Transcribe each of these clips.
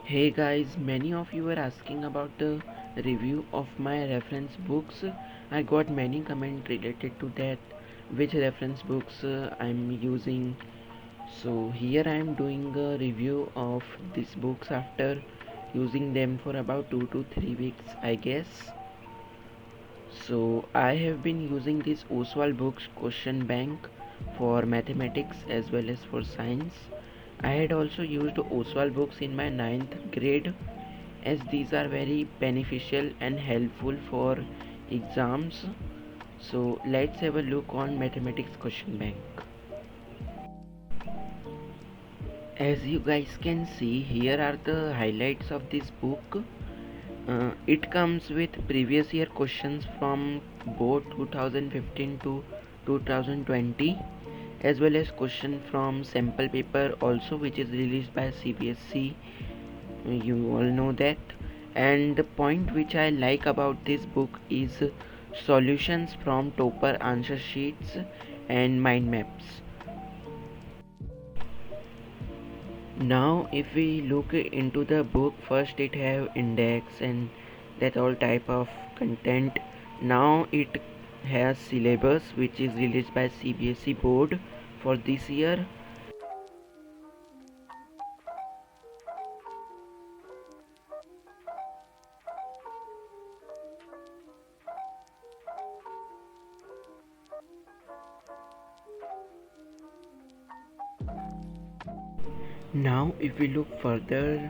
Hey guys, many of you were asking about the review of my reference books. I got many comments related to that, which reference books I'm using. So here I am doing a review of these books after using them for about 2 to 3 weeks, I guess. So I have been using this Oswald books question bank for mathematics as well as for science. I had also used Oswald books in my ninth grade, as these are very beneficial and helpful for exams. So let's have a look on mathematics question bank. As you guys can see, here are the highlights of this book. It comes with previous year questions from both 2015 to 2020, as well as question from sample paper also, which is released by CBSE. You all know that. And the point which I like about this book is solutions from topper answer sheets and mind maps. Now if we look into the book, first it have index and that all type of content. Now it has syllabus which is released by CBSE board for this year. Now if we look further,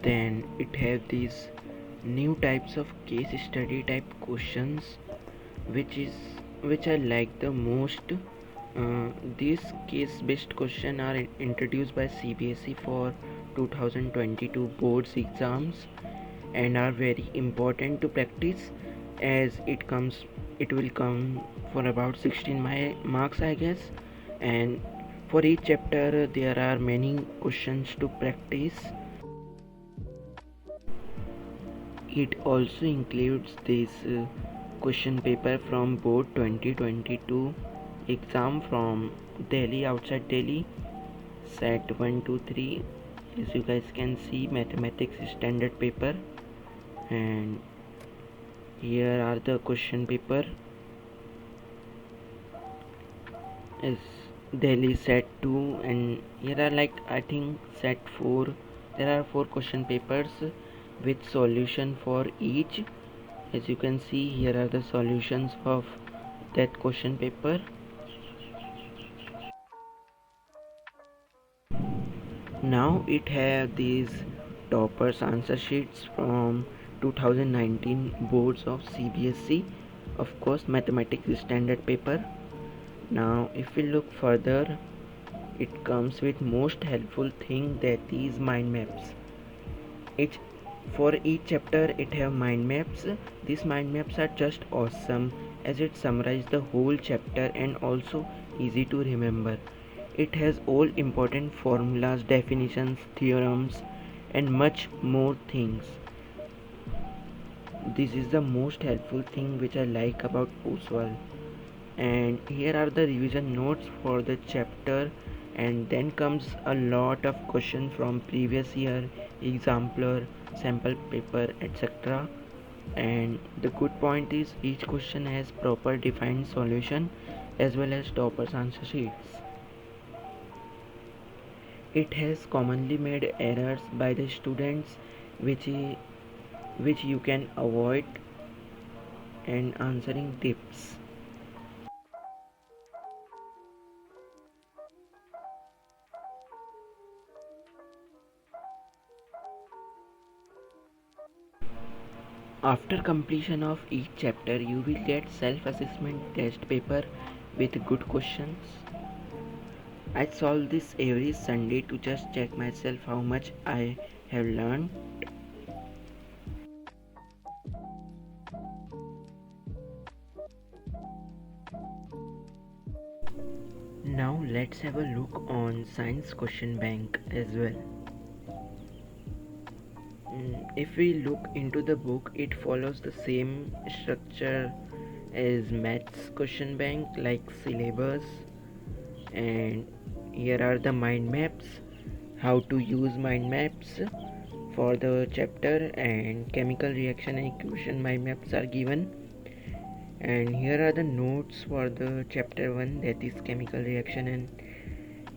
then it have these new types of case study type questions, which I like the most. These case based questions are introduced by CBSE for 2022 boards exams and are very important to practice, as it will come for about 16 marks, I guess. And for each chapter there are many questions to practice. It also includes this question paper from board 2022 exam from Delhi, outside Delhi, set 1 2 3. As you guys can see, mathematics standard paper, and here are the question paper. Is Delhi set 2, and here are, like, I think set 4. There are 4 question papers with solution for each. As you can see, here are the solutions of that question paper. Now it have these toppers answer sheets from 2019 boards of CBSE, of course mathematics standard paper. Now if we look further, it comes with most helpful thing, that is mind maps. Each For each chapter it have mind maps. These mind maps are just awesome, as it summarizes the whole chapter and also easy to remember. It has all important formulas, definitions, theorems, and much more things. This is the most helpful thing which I like about Oswald. And here are the revision notes for the chapter, and then comes a lot of questions from previous year, exemplar, sample paper, etc. And the good point is each question has proper defined solution as well as toppers answer sheets. It has commonly made errors by the students, which which you can avoid, and answering tips. After completion of each chapter, you will get self-assessment test paper with good questions. I solve this every Sunday to just check myself how much I have learned. Now let's have a look on science question bank as well. If we look into the book, it follows the same structure as maths question bank, like syllabus, and here are the mind maps, how to use mind maps for the chapter, and chemical reaction and equation mind maps are given. And here are the notes for the chapter 1, that is chemical reaction and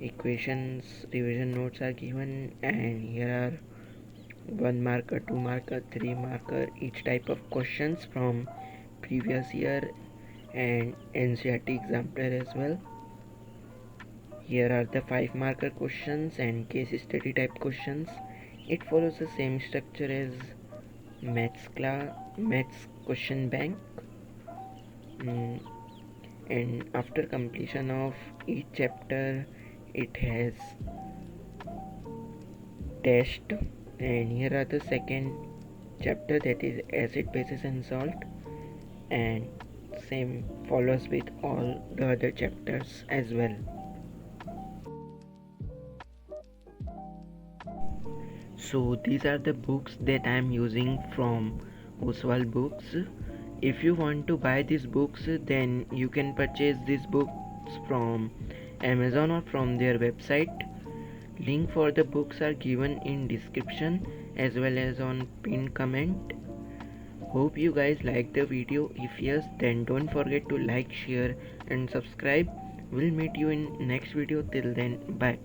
equations. Revision notes are given, and here are 1 marker, 2 marker, 3 marker, each type of questions from previous year and NCERT exemplar as well. Here are the 5 marker questions and case study type questions. It follows the same structure as maths question bank. And after completion of each chapter it has test. And here are the second chapter, that is acid, bases and salt, and same follows with all the other chapters as well. So these are the books that I am using from Oswald Books. If you want to buy these books, then you can purchase these books from Amazon or from their website. Link for the books are given in description as well as on pinned comment. Hope you guys like the video. If yes, then don't forget to like, share and subscribe. We'll meet you in next video. Till then, bye.